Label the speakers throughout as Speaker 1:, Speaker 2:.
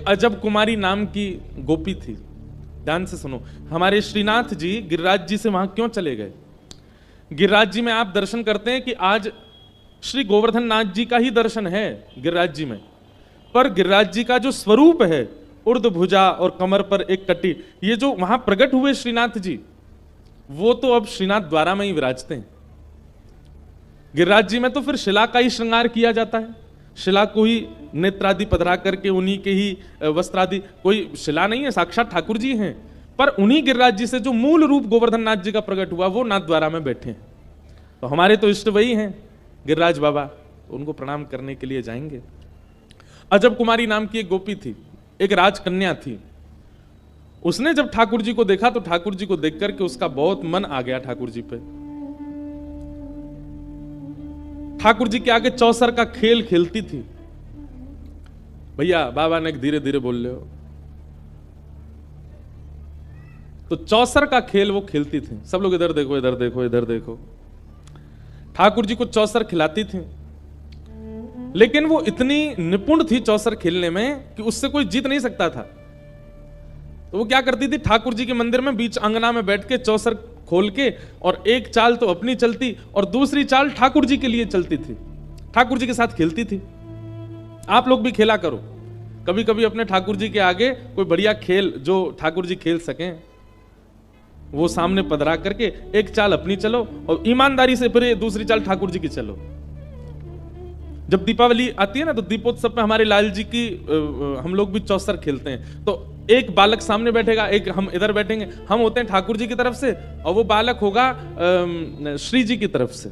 Speaker 1: अजब कुमारी नाम की गोपी थी। ध्यान से सुनो, हमारे श्रीनाथ जी गिरिराज जी से वहां क्यों चले गए? गिरिराज जी में आप दर्शन करते हैं कि आज श्री गोवर्धन नाथ जी का ही दर्शन है गिरिराज जी में, पर गिरिराज जी का जो स्वरूप है, उर्द भुजा और कमर पर एक कटी, ये जो वहां प्रकट हुए श्रीनाथ जी, वो तो अब श्रीनाथ द्वारा में ही विराजते हैं। गिरिराज जी में तो फिर शिला का ही श्रृंगार किया जाता है, शिला को ही नेत्रादि पधरा करके उन्हीं के ही वस्त्रादि, कोई शिला नहीं है, साक्षात ठाकुर जी हैं, पर उन्हीं गिरिराज जी से जो मूल रूप गोवर्धन नाथ जी का प्रकट हुआ वो नाथ द्वारा में बैठे हैं। तो हमारे तो इष्ट वही हैं गिरिराज बाबा, उनको प्रणाम करने के लिए जाएंगे। अजब कुमारी नाम की एक गोपी थी, एक राजकन्या थी। उसने जब ठाकुर जी को देखा तो ठाकुर जी को देख करके उसका बहुत मन आ गया ठाकुर जी पे। ठाकुर जी के आगे चौसर का खेल खेलती थी। भैया बाबा ने धीरे धीरे बोल रहे हो, तो चौसर का खेल वो खेलती थी। सब लोग इधर देखो, इधर देखो, इधर देखो। ठाकुर जी को चौसर खिलाती थी, लेकिन वो इतनी निपुण थी चौसर खेलने में कि उससे कोई जीत नहीं सकता था। तो वो क्या करती थी, ठाकुर जी के मंदिर में बीच अंगना में बैठ के चौसर खोल के, और एक चाल तो अपनी चलती और दूसरी चाल ठाकुर जी के लिए चलती थी, ठाकुर जी के साथ खेलती थी। आप लोग भी खेला करो कभी कभी अपने ठाकुर जी के आगे कोई बढ़िया खेल जो ठाकुर जी खेल सकें, वो सामने पधरा करके एक चाल अपनी चलो और ईमानदारी से फिर दूसरी चाल ठाकुर जी की चलो। जब दीपावली आती है ना, तो दीपोत्सव पे हमारे लाल जी की हम लोग भी चौसर खेलते हैं। तो एक बालक सामने बैठेगा, एक हम इधर बैठेंगे, हम होते हैं ठाकुर जी की तरफ से और वो बालक होगा श्री जी की तरफ से,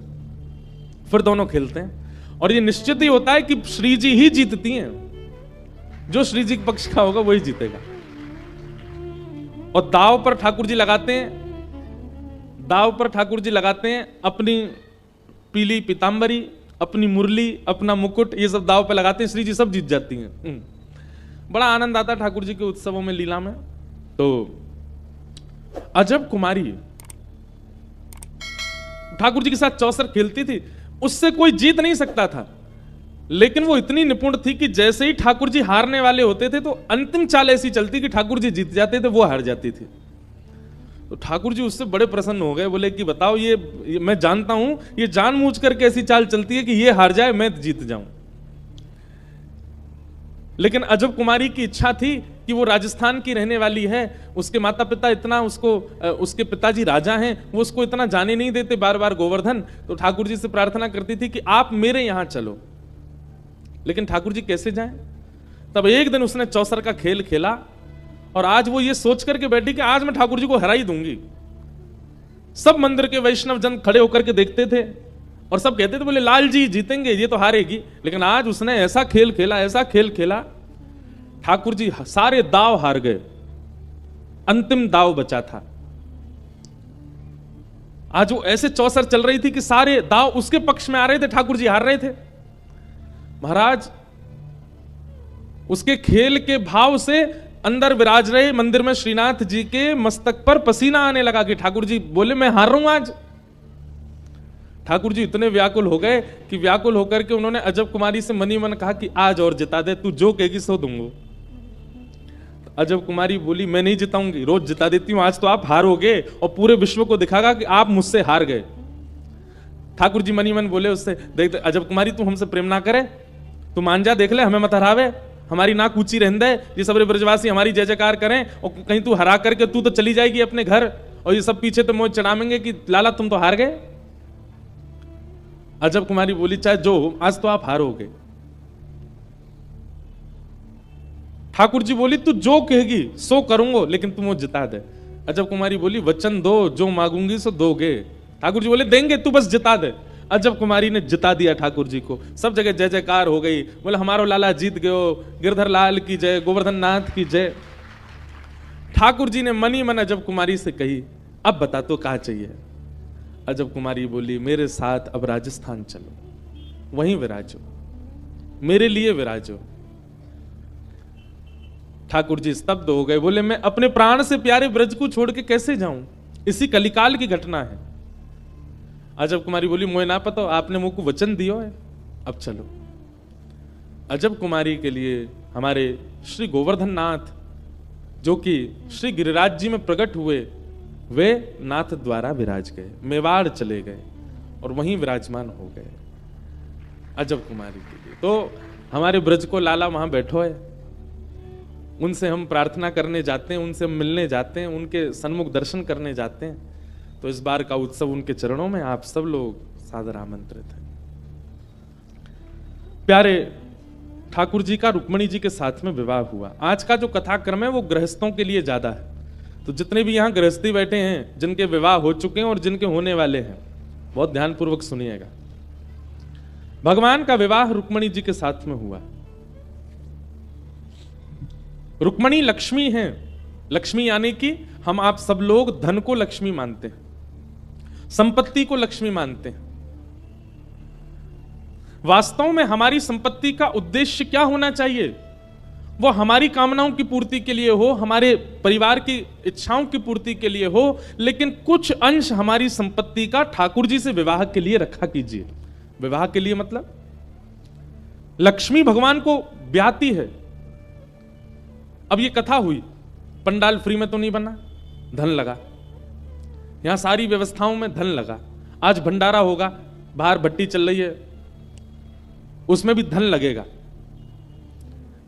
Speaker 1: फिर दोनों खेलते हैं। और ये निश्चित ही होता है कि श्री जी ही जीतती हैं, जो श्री जी के पक्ष का होगा वही जीतेगा। और दाव पर ठाकुर जी लगाते हैं, दाव पर ठाकुर जी लगाते हैं अपनी पीली पीतांबरी, अपनी मुरली, अपना मुकुट, ये सब दाव पे लगाते हैं, श्री जी सब जीत जाती हैं। बड़ा आनंद आता है ठाकुर जी के उत्सवों में, लीला में। तो अजब कुमारी ठाकुर जी के साथ चौसर खेलती थी, उससे कोई जीत नहीं सकता था, लेकिन वो इतनी निपुण थी कि जैसे ही ठाकुर जी हारने वाले होते थे तो अंतिम चाल ऐसी चलती कि ठाकुर जी जीत जाते थे, वो हार जाती थी। तो ठाकुर जी उससे बड़े प्रसन्न हो गए, बोले कि बताओ ये मैं जानता हूं ये जानबूझ करके ऐसी चाल चलती है कि ये हार जाए मैं जीत जाऊं। लेकिन अजब कुमारी की इच्छा थी कि वो राजस्थान की रहने वाली है, उसके माता पिता इतना उसको, उसके पिताजी राजा हैं, वो उसको इतना जाने नहीं देते बार बार गोवर्धन। तो ठाकुर जी से प्रार्थना करती थी कि आप मेरे यहां चलो। लेकिन ठाकुर जी कैसे जाएं? तब एक दिन उसने चौसर का खेल खेला और आज वो ये सोच करके बैठी कि आज मैं ठाकुर जी को हरा ही दूंगी। सब मंदिर के वैष्णव जन खड़े होकर के देखते थे और सब कहते थे, बोले लाल जी जीतेंगे, ये तो हारेगी। लेकिन आज उसने ऐसा खेल खेला, ऐसा खेल खेला, ठाकुर जी सारे दाव हार गए, अंतिम दाव बचा था। आज वो ऐसे चौसर चल रही थी कि सारे दाव उसके पक्ष में आ रहे थे, ठाकुर जी हार रहे थे। महाराज उसके खेल के भाव से अंदर विराज रहे मंदिर में श्रीनाथ जी के मस्तक पर पसीना आने लगा कि ठाकुर जी बोले मैं हार रहा हूं आज। ठाकुर जी इतने व्याकुल हो गए कि व्याकुल होकर के उन्होंने अजब कुमारी से मनी मन कहा कि आज और जिता दे, तू जो कहेगी सो दूंगा। अजब कुमारी बोली मैं नहीं जिताऊंगी, रोज जिता देती हूं, आज तो आप हारोगे और पूरे विश्व को दिखागा कि आप मुझसे हार गए। ठाकुर जी मनी मन बोले उससे, देख अजब कुमारी तू हमसे प्रेम ना करे, तू मान जा, देख ले हमें मत हरावे, हमारी नाक ऊंची रहने दे, ये सब ब्रजवासी हमारी जय जयकार करें और कहीं तू हरा करके तू तो चली जाएगी अपने घर और ये सब पीछे तो मोह चढ़ावेंगे कि लाला तुम तो हार गए। अजब कुमारी बोली चाहे जो हो, आज तो आप हारोगे। ठाकुर जी बोली तू जो कहेगी सो करूंगा, लेकिन तुम वो जिता दे। अजब कुमारी बोली वचन दो, जो मांगूंगी सो दोगे। ठाकुर जी बोले देंगे, तू बस जिता दे। अजब कुमारी ने जिता दिया ठाकुर जी को, सब जगह जय जयकार हो गई, बोले हमारो लाला जीत गयो, गिरधर लाल की जय, गोवर्धन नाथ की जय। ठाकुर जी ने मनी मन अजब कुमारी से कही अब बता तो कहाँ चाहिए। अजब कुमारी बोली मेरे साथ अब राजस्थान चलो, वहीं विराजो, मेरे लिए विराजो। ठाकुर जी स्तब्ध हो गए, बोले मैं अपने प्राण से प्यारे ब्रज को छोड़ के कैसे जाऊं, इसी कलिकाल की घटना है। अजब कुमारी बोली मुझे ना पता, आपने मुझको वचन दियो है, अब चलो। अजब कुमारी के लिए हमारे श्री गोवर्धन नाथ जो कि श्री गिरिराज जी में प्रकट हुए, वे नाथ द्वारा विराज गए, मेवाड़ चले गए और वहीं विराजमान हो गए अजब कुमारी के लिए। तो हमारे ब्रज को लाला वहां बैठो है, उनसे हम प्रार्थना करने जाते हैं, उनसे हम मिलने जाते हैं, उनके सन्मुख दर्शन करने जाते हैं। तो इस बार का उत्सव उनके चरणों में आप सब लोग सादर आमंत्रित हैं। प्यारे ठाकुर जी का रुक्मणी जी के साथ में विवाह हुआ। आज का जो कथाक्रम है वो गृहस्थों के लिए ज्यादा है, तो जितने भी यहां गृहस्थी बैठे हैं, जिनके विवाह हो चुके हैं और जिनके होने वाले हैं, बहुत ध्यानपूर्वक सुनिएगा। भगवान का विवाह रुक्मणी जी के साथ में हुआ। रुक्मणी लक्ष्मी हैं। लक्ष्मी यानी कि हम आप सब लोग धन को लक्ष्मी मानते हैं, संपत्ति को लक्ष्मी मानते हैं। वास्तव में हमारी संपत्ति का उद्देश्य क्या होना चाहिए? वो हमारी कामनाओं की पूर्ति के लिए हो, हमारे परिवार की इच्छाओं की पूर्ति के लिए हो, लेकिन कुछ अंश हमारी संपत्ति का ठाकुर जी से विवाह के लिए रखा कीजिए। विवाह के लिए मतलब लक्ष्मी भगवान को ब्याहती है। अब ये कथा हुई, पंडाल फ्री में तो नहीं बना, धन लगा, यहां सारी व्यवस्थाओं में धन लगा। आज भंडारा होगा, बाहर भट्टी चल रही है, उसमें भी धन लगेगा।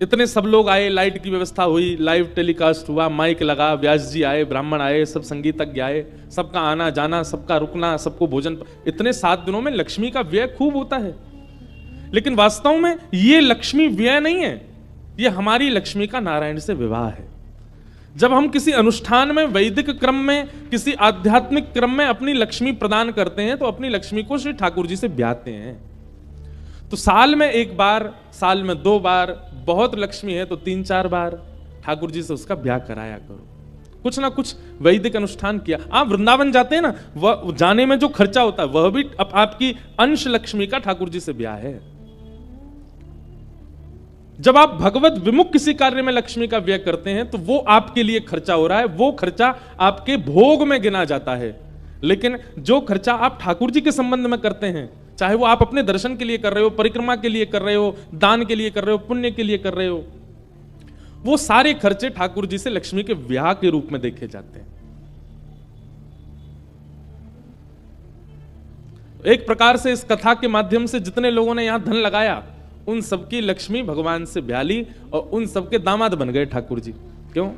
Speaker 1: इतने सब लोग आए, लाइट की व्यवस्था हुई, लाइव टेलीकास्ट हुआ, माइक लगा, व्यास जी आए, ब्राह्मण आए, सब संगीतज्ञ आए, सबका आना जाना, सबका रुकना, सबको भोजन। इतने 7 दिनों में लक्ष्मी का व्यय खूब होता है, लेकिन वास्तव में ये लक्ष्मी व्यय नहीं है, ये हमारी लक्ष्मी का नारायण से विवाह है। जब हम किसी अनुष्ठान में, वैदिक क्रम में, किसी आध्यात्मिक क्रम में अपनी लक्ष्मी प्रदान करते हैं, तो अपनी लक्ष्मी को श्री ठाकुर जी से ब्याहते हैं। तो साल में 1 बार, साल में 2 बार, बहुत लक्ष्मी है तो 3-4 बार ठाकुर जी से उसका ब्याह कराया करो। कुछ ना कुछ वैदिक अनुष्ठान किया। आप वृंदावन जाते हैं ना, वह जाने में जो खर्चा होता है वह भी आपकी अंश लक्ष्मी का ठाकुर जी से ब्याह है। जब आप भगवत विमुख किसी कार्य में लक्ष्मी का व्यय करते हैं तो वो आपके लिए खर्चा हो रहा है, वो खर्चा आपके भोग में गिना जाता है। लेकिन जो खर्चा आप ठाकुर जी के संबंध में करते हैं, चाहे वो आप अपने दर्शन के लिए कर रहे हो, परिक्रमा के लिए कर रहे हो, दान के लिए कर रहे हो, पुण्य के लिए कर रहे हो, वो सारे खर्चे ठाकुर जी से लक्ष्मी के ब्याह के रूप में देखे जाते हैं। एक प्रकार से इस कथा के माध्यम से जितने लोगों ने यहां धन लगाया, उन सबकी लक्ष्मी भगवान से ब्याह ली और उन सबके दामाद बन गए ठाकुर जी। क्यों?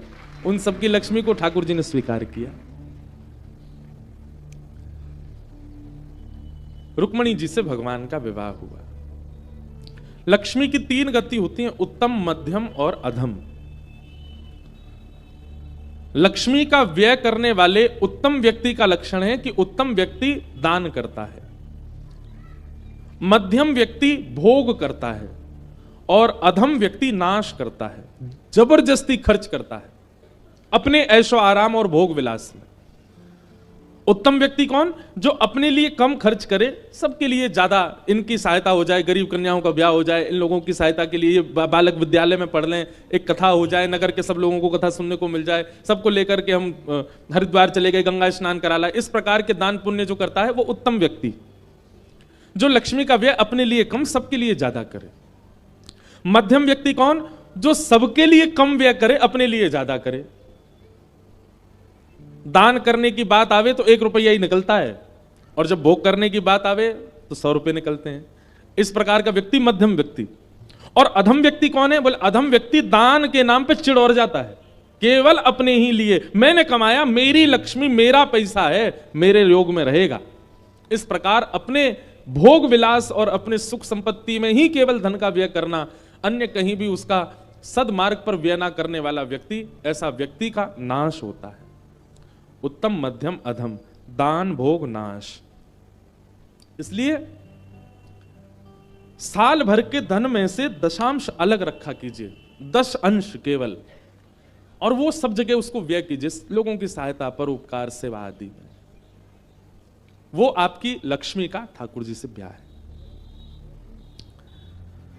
Speaker 1: उन सबकी लक्ष्मी को ठाकुर जी ने स्वीकार किया। रुक्मणी जी से भगवान का विवाह हुआ। लक्ष्मी की 3 गति होती हैं, उत्तम, मध्यम और अधम। लक्ष्मी का व्यय करने वाले उत्तम व्यक्ति का लक्षण है कि उत्तम व्यक्ति दान करता है, मध्यम व्यक्ति भोग करता है और अधम व्यक्ति नाश करता है, जबरदस्ती खर्च करता है अपने ऐशो आराम और भोग विलास में। उत्तम व्यक्ति कौन? जो अपने लिए कम खर्च करे, सबके लिए ज्यादा, इनकी सहायता हो जाए, गरीब कन्याओं का ब्याह हो जाए, इन लोगों की सहायता के लिए बालक विद्यालय में पढ़ लें, एक कथा हो जाए, नगर के सब लोगों को कथा सुनने को मिल जाए, सबको लेकर के हम हरिद्वार चले गए, गंगा स्नान करा लाए। इस प्रकार के दान पुण्य जो करता है वो उत्तम व्यक्ति। जो लक्ष्मी का व्यय अपने लिए कम, सबके लिए ज्यादा करे। मध्यम व्यक्ति कौन? जो सबके लिए कम व्यय करे, अपने लिए ज्यादा करे। दान करने की बात आवे तो 1 रुपया ही निकलता है, और जब भोग करने की बात आवे तो 100 रुपए निकलते हैं। इस प्रकार का व्यक्ति मध्यम व्यक्ति। और अधम व्यक्ति कौन है? बोले अधम व्यक्ति दान के नाम पे चिढ़ और जाता है, केवल अपने ही लिए, मैंने कमाया, मेरी लक्ष्मी, मेरा पैसा है, मेरे योग में रहेगा। इस प्रकार अपने भोग विलास और अपने सुख संपत्ति में ही केवल धन का व्यय करना, अन्य कहीं भी उसका सदमार्ग पर व्यय ना करने वाला व्यक्ति, ऐसा व्यक्ति का नाश होता है। उत्तम, मध्यम, अधम, दान, भोग, नाश। इसलिए साल भर के धन में से दशांश अलग रखा कीजिए, 10 अंश केवल, और वो सब जगह उसको व्यय कीजिए, लोगों की सहायता, परोपकार, सेवा आदि में। वो आपकी लक्ष्मी का ठाकुर जी से ब्याह है।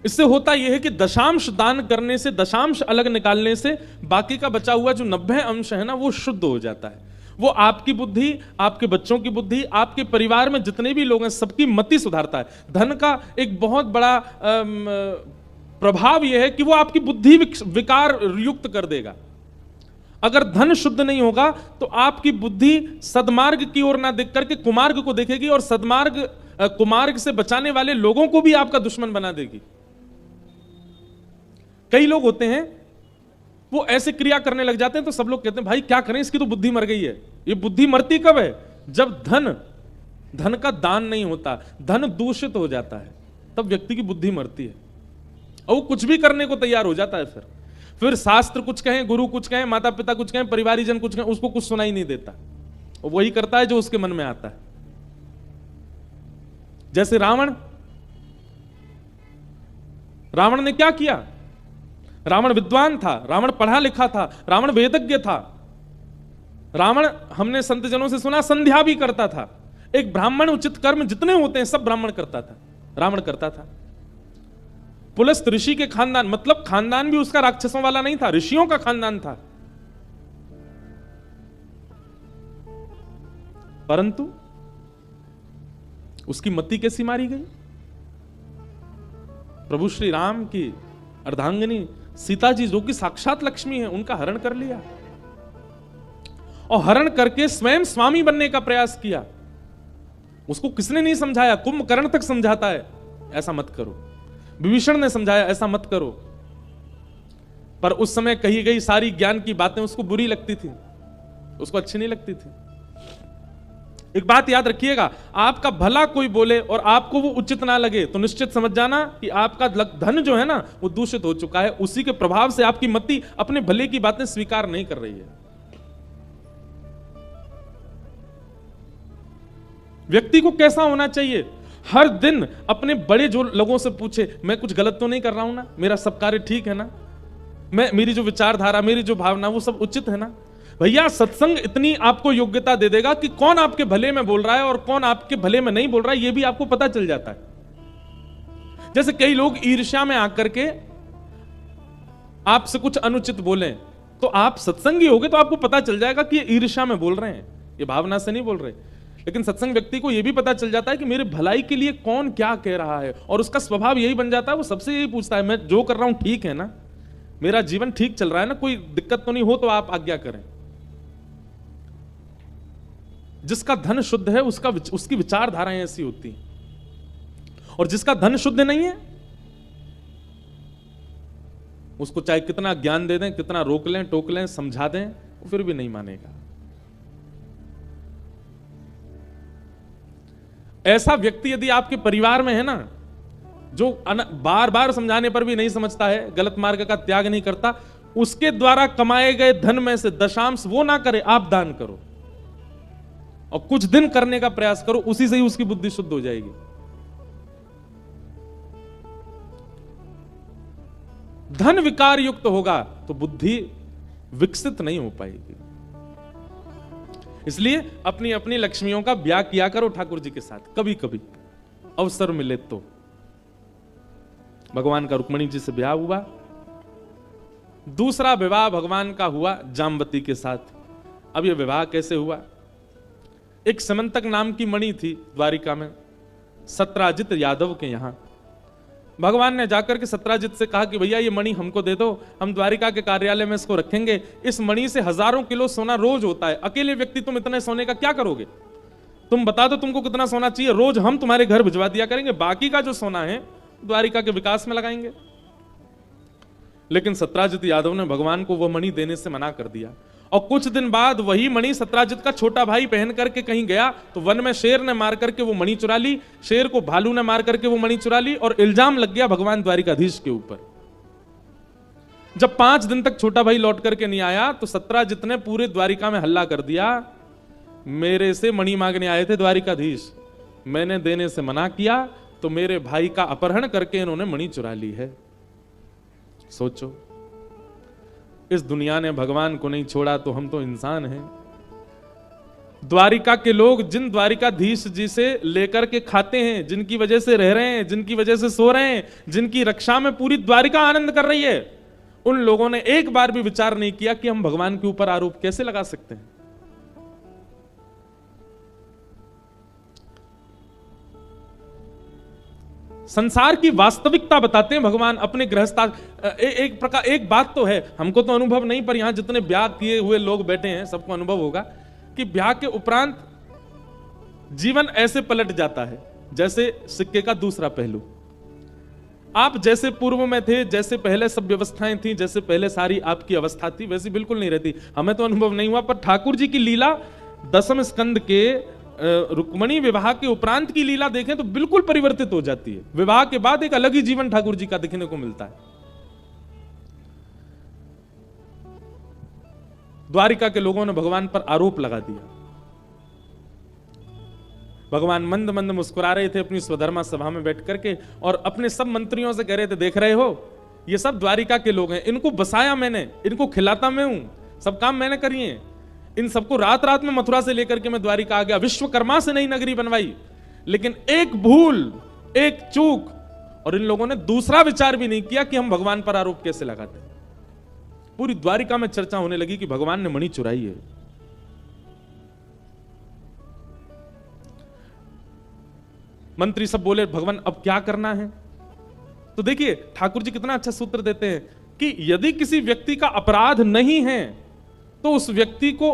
Speaker 1: इससे होता यह है कि दशांश दान करने से, दशांश अलग निकालने से बाकी का बचा हुआ जो 90 अंश है ना, वो शुद्ध हो जाता है। वो आपकी बुद्धि, आपके बच्चों की बुद्धि, आपके परिवार में जितने भी लोग हैं, सबकी मति सुधारता है। धन का एक बहुत बड़ा प्रभाव यह है कि वो आपकी बुद्धि विकार युक्त कर देगा। अगर धन शुद्ध नहीं होगा तो आपकी बुद्धि सदमार्ग की ओर ना देख करके कुमार्ग को देखेगी, और सदमार्ग कुमार्ग से बचाने वाले लोगों को भी आपका दुश्मन बना देगी। कई लोग होते हैं वो ऐसे क्रिया करने लग जाते हैं तो सब लोग कहते हैं भाई क्या करें, इसकी तो बुद्धि मर गई है। ये बुद्धि मरती कब है? जब धन का दान नहीं होता, धन दूषित हो जाता है, तब व्यक्ति की बुद्धि मरती है और वो कुछ भी करने को तैयार हो जाता है। फिर शास्त्र कुछ कहें, गुरु कुछ कहें, माता पिता कुछ कहें, परिवारीजन कुछ कहें, उसको कुछ सुनाई नहीं देता, और वही करता है जो उसके मन में आता है। जैसे रावण ने क्या किया? रावण विद्वान था, रावण पढ़ा लिखा था, रावण वेदज्ञ था, रावण हमने संत जनों से सुना संध्या भी करता था। एक ब्राह्मण उचित कर्म जितने होते हैं सब ब्राह्मण करता था, रावण करता था। पुलस्त ऋषि के खानदान, मतलब खानदान भी उसका राक्षसों वाला नहीं था, ऋषियों का खानदान था। परंतु उसकी मति कैसी मारी गई? प्रभु श्री राम की अर्धांगिनी सीता जी जो कि साक्षात लक्ष्मी है, उनका हरण कर लिया और हरण करके स्वयं स्वामी बनने का प्रयास किया। उसको किसने नहीं समझाया? कुंभकर्ण तक समझाता है ऐसा मत करो, विभीषण ने समझाया ऐसा मत करो, पर उस समय कही गई सारी ज्ञान की बातें उसको बुरी लगती थी, उसको अच्छी नहीं लगती थी। एक बात याद रखिएगा, आपका भला कोई बोले और आपको वो उचित ना लगे तो निश्चित समझ जाना कि आपका धन जो है ना वो दूषित हो चुका है। उसी के प्रभाव से आपकी मति अपने भले की बातें स्वीकार नहीं कर रही है। व्यक्ति को कैसा होना चाहिए? हर दिन अपने बड़े जो लोगों से पूछे, मैं कुछ गलत तो नहीं कर रहा हूं ना, मेरा सब कार्य ठीक है ना, मेरी जो विचारधारा, मेरी जो भावना वो सब उचित है ना। भैया सत्संग इतनी आपको योग्यता दे देगा कि कौन आपके भले में बोल रहा है और कौन आपके भले में नहीं बोल रहा है, ये भी आपको पता चल जाता है। जैसे कई लोग ईर्ष्या में आकर के आपसे कुछ अनुचित बोले, तो आप सत्संगी होगे तो आपको पता चल जाएगा कि ये ईर्ष्या में बोल रहे हैं, ये भावना से नहीं बोल रहे। लेकिन सत्संग व्यक्ति को यह भी पता चल जाता है कि मेरे भलाई के लिए कौन क्या कह रहा है, और उसका स्वभाव यही बन जाता है, वो सबसे यही पूछता है मैं जो कर रहा हूं ठीक है ना, मेरा जीवन ठीक चल रहा है ना, कोई दिक्कत तो नहीं हो तो आप आज्ञा करें। जिसका धन शुद्ध है उसकी विचारधाराएं ऐसी होती हैं, और जिसका धन शुद्ध नहीं है उसको चाहे कितना ज्ञान दे दें, कितना रोक लें, टोक लें, समझा दें, वो फिर भी नहीं मानेगा। ऐसा व्यक्ति यदि आपके परिवार में है ना, जो बार बार समझाने पर भी नहीं समझता है, गलत मार्ग का त्याग नहीं करता, उसके द्वारा कमाए गए धन में से दशांश वो ना करे, आप दान करो और कुछ दिन करने का प्रयास करो, उसी से ही उसकी बुद्धि शुद्ध हो जाएगी। धन विकार युक्त होगा तो बुद्धि विकसित नहीं हो पाएगी। इसलिए अपनी अपनी लक्ष्मियों का ब्याह किया करो ठाकुर जी के साथ, कभी कभी अवसर मिले तो। भगवान का रुक्मणी जी से ब्याह हुआ, दूसरा विवाह भगवान का हुआ जाम्बती के साथ। अब यह विवाह कैसे हुआ? एक समंतक नाम की मणि थी द्वारिका में, सत्राजित यादव के यहां। भगवान ने जाकर के सत्राजित से कहा कि भैया ये मणि हमको दे दो, हम द्वारिका के कार्यालय में इसको रखेंगे। इस मणि से हजारों किलो सोना रोज होता है, अकेले व्यक्ति तुम इतने सोने का क्या करोगे? तुम बता दो तुमको कितना सोना चाहिए, रोज हम तुम्हारे घर भिजवा दिया करेंगे, बाकी का जो सोना है द्वारिका के विकास में लगाएंगे। लेकिन सत्राजित यादव ने भगवान को वह मणि देने से मना कर दिया। और कुछ दिन बाद वही मणि सत्राजित का छोटा भाई पहन करके कहीं गया तो वन में शेर ने मार करके वो मणि चुरा ली, शेर को भालू ने मार करके वो मणि चुरा ली, और इल्जाम लग गया भगवान द्वारिकाधीश के ऊपर। जब 5 दिन तक छोटा भाई लौट करके नहीं आया तो सत्राजित ने पूरे द्वारिका में हल्ला कर दिया, मेरे से मणि मांगने आए थे द्वारिकाधीश, मैंने देने से मना किया तो मेरे भाई का अपहरण करके इन्होंने मणि चुरा ली है। सोचो, इस दुनिया ने भगवान को नहीं छोड़ा तो हम तो इंसान हैं। द्वारिका के लोग जिन द्वारिकाधीश जी से लेकर के खाते हैं, जिनकी वजह से रह रहे हैं, जिनकी वजह से सो रहे हैं, जिनकी रक्षा में पूरी द्वारिका आनंद कर रही है, उन लोगों ने एक बार भी विचार नहीं किया कि हम भगवान के ऊपर आरोप कैसे लगा सकते हैं। संसार की वास्तविकता बताते हैं भगवान अपने गृहस्था। एक प्रकार एक बात तो है, हमको तो अनुभव नहीं, पर यहां जितने ब्याह किए हुए लोग बैठे हैं सबको अनुभव होगा कि ब्याह के उपरांत जीवन ऐसे पलट जाता है जैसे सिक्के का दूसरा पहलू। आप जैसे पूर्व में थे, जैसे पहले सब व्यवस्थाएं थी, जैसे पहले सारी आपकी अवस्था थी, वैसी बिल्कुल नहीं रहती। हमें तो अनुभव नहीं हुआ, पर ठाकुर जी की लीला दसम स्कंद के रुक्मणी विवाह के उपरांत की लीला देखें तो बिल्कुल परिवर्तित हो जाती है। विवाह के बाद एक अलग ही जीवन ठाकुर जी का देखने को मिलता है। द्वारिका के लोगों ने भगवान पर आरोप लगा दिया। भगवान मंद मंद मुस्कुरा रहे थे अपनी स्वधर्मा सभा में बैठ करके और अपने सब मंत्रियों से कह रहे थे, देख रहे हो ये सब द्वारिका के लोग हैं, इनको बसाया मैंने, इनको खिलाता मैं हूं, सब काम मैंने करिए। इन सबको रात रात में मथुरा से लेकर के मैं द्वारिका आ गया, विश्वकर्मा से नई नगरी बनवाई, लेकिन एक भूल, एक चूक, और इन लोगों ने दूसरा विचार भी नहीं किया कि हम भगवान पर आरोप कैसे लगाते। पूरी द्वारिका में चर्चा होने लगी कि भगवान ने मणि चुराई है। मंत्री सब बोले, भगवान अब क्या करना है? तो देखिए ठाकुर जी कितना अच्छा सूत्र देते हैं कि यदि किसी व्यक्ति का अपराध नहीं है तो उस व्यक्ति को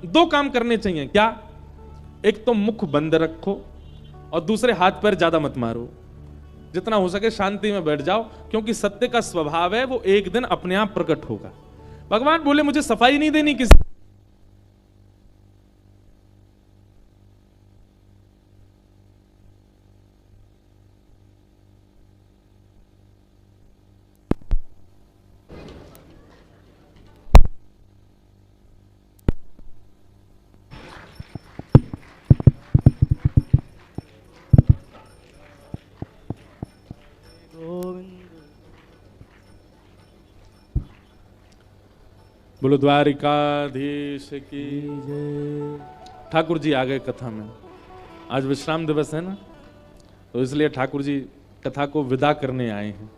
Speaker 1: दो काम करने चाहिए। क्या? एक तो मुख बंद रखो और दूसरे हाथ पैर ज्यादा मत मारो, जितना हो सके शांति में बैठ जाओ, क्योंकि सत्य का स्वभाव है वो एक दिन अपने आप प्रकट होगा। भगवान बोले मुझे सफाई नहीं देनी किसी। बोलो द्वारिकाधीश की जय। ठाकुर जी आ गए कथा में। आज विश्राम दिवस है ना, तो इसलिए ठाकुर जी कथा को विदा करने आए हैं।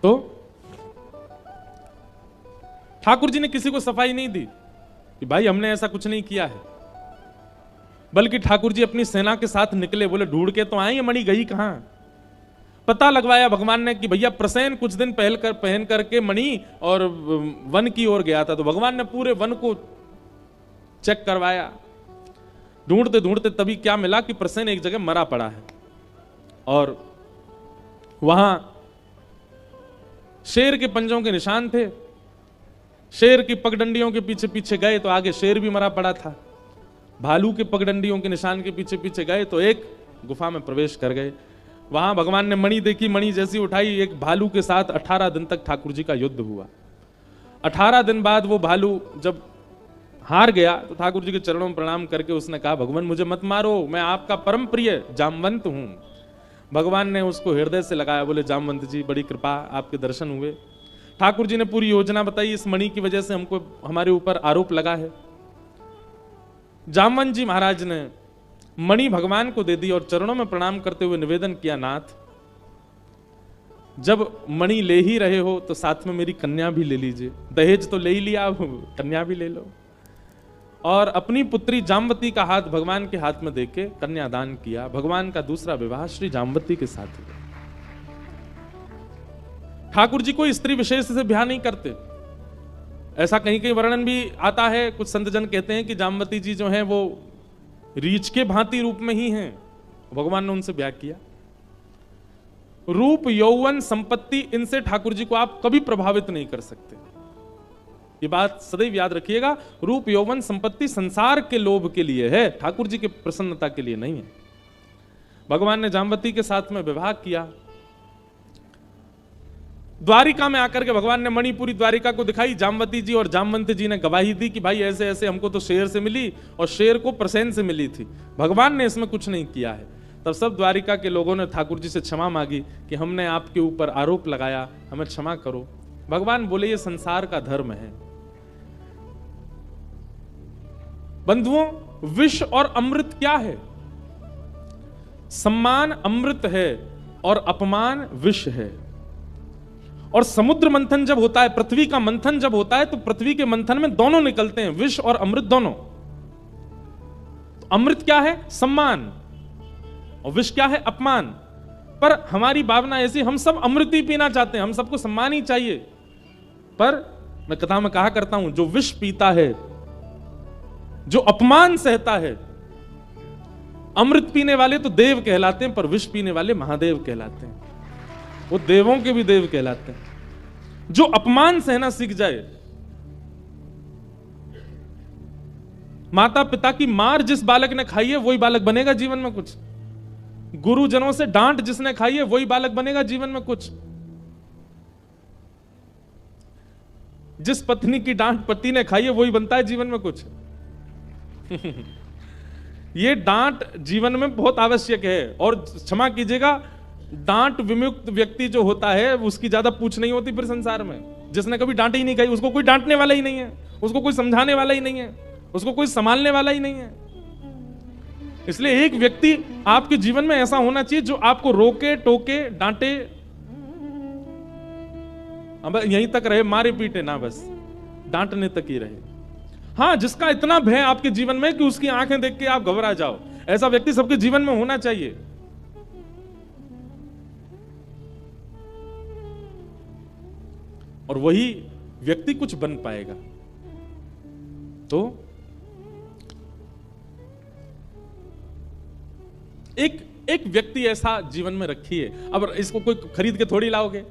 Speaker 1: तो ठाकुर जी ने किसी को सफाई नहीं दी कि भाई हमने ऐसा कुछ नहीं किया है, बल्कि ठाकुर जी अपनी सेना के साथ निकले। बोले ढूंढ के तो आए, ये मणि गई कहां? पता लगवाया भगवान ने कि भैया प्रसेन कुछ दिन पहन करके मणि और वन की ओर गया था। तो भगवान ने पूरे वन को चेक करवाया। ढूंढते ढूंढते तभी क्या मिला कि प्रसेन एक जगह मरा पड़ा है और वहां शेर के पंजों के निशान थे। शेर की पगडंडियों के पीछे पीछे गए तो आगे शेर भी मरा पड़ा था। भालू के पगडंडियों के निशान के पीछे पीछे गए तो एक गुफा में प्रवेश कर गए। वहां भगवान ने मणि देखी, मणि जैसी उठाई, एक भालू के साथ 18 दिन तक ठाकुर जी का युद्ध हुआ। 18 दिन बाद वो भालू जब हार गया तो ठाकुर जी के चरणों में प्रणाम करके उसने कहा, भगवान मुझे मत मारो, मैं आपका परम प्रिय जामवंत हूं। भगवान ने उसको हृदय से लगाया। बोले जामवंत जी बड़ी कृपा, आपके दर्शन हुए। ठाकुर जी ने पूरी योजना बताई, इस मणि की वजह से हमको हमारे ऊपर आरोप लगा है। जामवंत जी महाराज ने मणि भगवान को दे दी और चरणों में प्रणाम करते हुए निवेदन किया, नाथ जब मणि ले ही रहे हो तो साथ में मेरी कन्या भी ले लीजिए। दहेज तो ले ही लिया, कन्या भी ले लो। और अपनी पुत्री जामवती का हाथ भगवान के हाथ में देके कन्यादान किया। भगवान का दूसरा विवाह श्री जामवती के साथ हुआ। ठाकुर जी कोई स्त्री विशेष से ब्याह नहीं करते। ऐसा कहीं कहीं वर्णन भी आता है। कुछ संतजन कहते हैं कि जामवती जी जो हैं वो रीछ के भांति रूप में ही हैं, भगवान ने उनसे ब्याह किया। रूप, यौवन, संपत्ति, इनसे ठाकुर जी को आप कभी प्रभावित नहीं कर सकते। ये बात सदैव याद रखिएगा। रूप, यौवन, संपत्ति संसार के लोभ के लिए है, ठाकुर जी के प्रसन्नता के लिए नहीं है। भगवान ने जामवती के साथ में विवाह किया। द्वारिका में आकर के भगवान ने मणि पूरी द्वारिका को दिखाई। जामवती जी और जामवंत जी ने गवाही दी कि भाई ऐसे ऐसे हमको तो शेर से मिली और शेर को प्रसेन से मिली थी, भगवान ने इसमें कुछ नहीं किया है। तब सब द्वारिका के लोगों ने ठाकुर जी से क्षमा मांगी कि हमने आपके ऊपर आरोप लगाया, हमें क्षमा करो। भगवान बोले ये संसार का धर्म है। बंधुओं, विष और अमृत क्या है? सम्मान अमृत है और अपमान विष है। और समुद्र मंथन जब होता है, पृथ्वी का मंथन जब होता है, तो पृथ्वी के मंथन में दोनों निकलते हैं, विष और अमृत दोनों। तो अमृत क्या है? सम्मान, और विष क्या है? अपमान। पर हमारी भावना ऐसी, हम सब अमृत ही पीना चाहते हैं, हम सबको सम्मान ही चाहिए। पर मैं कथा में कहा करता हूं, जो विष पीता है, जो अपमान सहता है, अमृत पीने वाले तो देव कहलाते हैं, पर विष पीने वाले महादेव कहलाते हैं। वो देवों के भी देव कहलाते हैं। जो अपमान सहना सीख जाए, माता पिता की मार जिस बालक ने खाई है वही बालक बनेगा जीवन में कुछ। गुरुजनों से डांट जिसने खाई है वही बालक बनेगा जीवन में कुछ। जिस पत्नी की डांट पति ने खाई है वही बनता है जीवन में कुछ। ये डांट जीवन में बहुत आवश्यक है। और क्षमा कीजिएगा, डांट विमुक्त व्यक्ति जो होता है उसकी ज्यादा पूछ नहीं होती फिर संसार में। जिसने कभी डांट ही नहीं खाई उसको कोई डांटने वाला ही नहीं है, उसको कोई समझाने वाला ही नहीं है, उसको कोई संभालने वाला ही नहीं है। इसलिए एक व्यक्ति आपके जीवन में ऐसा होना चाहिए जो आपको रोके, टोके, डांटे, अब यहीं तक रहे, मारे पीटे ना, बस डांटने तक ही रहे। हाँ, जिसका इतना भय आपके जीवन में कि उसकी आंखें देख के आप घबरा जाओ, ऐसा व्यक्ति सबके जीवन में होना चाहिए। और वही व्यक्ति कुछ बन पाएगा। तो एक व्यक्ति ऐसा जीवन में रखिए। अब इसको कोई खरीद के थोड़ी लाओगे,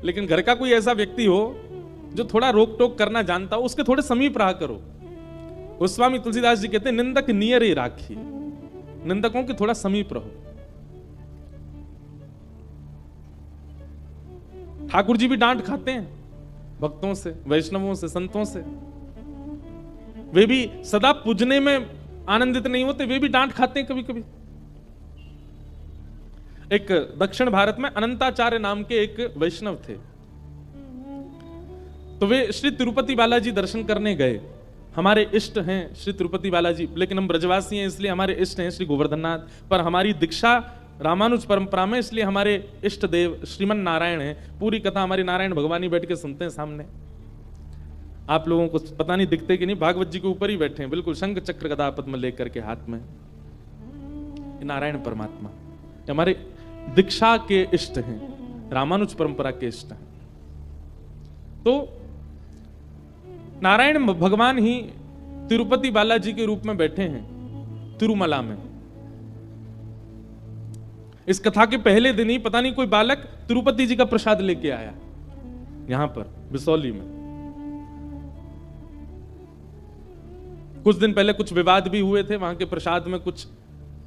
Speaker 1: लेकिन घर का कोई ऐसा व्यक्ति हो जो थोड़ा रोक टोक करना जानता हो, उसके थोड़े समीप रहा करो। गोस्वामी तुलसीदास जी कहते हैं, निंदक नियर ही राखी, निंदकों के थोड़ा समीप रहो। ठाकुर जी भी डांट खाते हैं भक्तों से, वैष्णवों से, संतों से। वे भी सदा पूजने में आनंदित नहीं होते, वे भी डांट खाते हैं कभी कभी। एक दक्षिण भारत में अनंताचार्य नाम के एक वैष्णव थे। तो वे श्री तिरुपति बालाजी दर्शन करने गए। हमारे इष्ट हैं श्री तिरुपति बालाजी, लेकिन हम ब्रजवासी हैं इसलिए हमारे इष्ट हैं श्री गोवर्धननाथ। पर हमारी दीक्षा रामानुज परंपरा में, इसलिए हमारे इष्ट देव श्रीमन नारायण हैं। पूरी कथा हमारी नारायण भगवान ही बैठ के सुनते हैं सामने। आप लोगों को पता नहीं दिखते कि नहीं, भागवत जी के ऊपर ही बैठे हैं, बिल्कुल शंख चक्र गदा पद्म लेकर के हाथ में। नारायण परमात्मा हमारे दीक्षा के इष्ट हैं, रामानुज परंपरा के इष्ट हैं। तो नारायण भगवान ही तिरुपति बालाजी के रूप में बैठे हैं तिरुमला में। इस कथा के पहले दिन ही पता नहीं कोई बालक तिरुपति जी का प्रसाद लेके आया यहां पर बिसौली में। कुछ दिन पहले कुछ विवाद भी हुए थे, वहां के प्रसाद में कुछ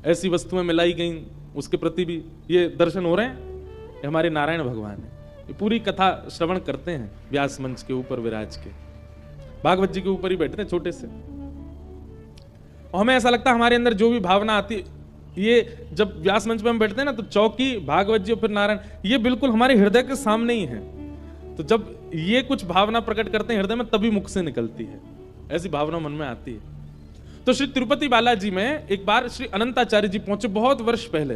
Speaker 1: ऐसी वस्तुएं मिलाई गई, उसके प्रति भी ये दर्शन हो रहे हैं। ये हमारे नारायण भगवान है। ये पूरी कथा श्रवण करते हैं व्यास मंच के ऊपर विराज के, भागवत जी के ऊपर ही बैठते हैं छोटे से। और हमें ऐसा लगता है हमारे अंदर जो भी भावना आती, ये जब व्यास मंच पे हम बैठते हैं ना, तो चौकी, भागवत जी और फिर नारायण, ये बिल्कुल हमारे हृदय के सामने ही है। तो जब ये कुछ भावना प्रकट करते हैं हृदय में, तभी मुख से निकलती है, ऐसी भावना मन में आती है। तो श्री तिरुपति बालाजी में एक बार श्री अनंताचार्य जी पहुंचे बहुत वर्ष पहले।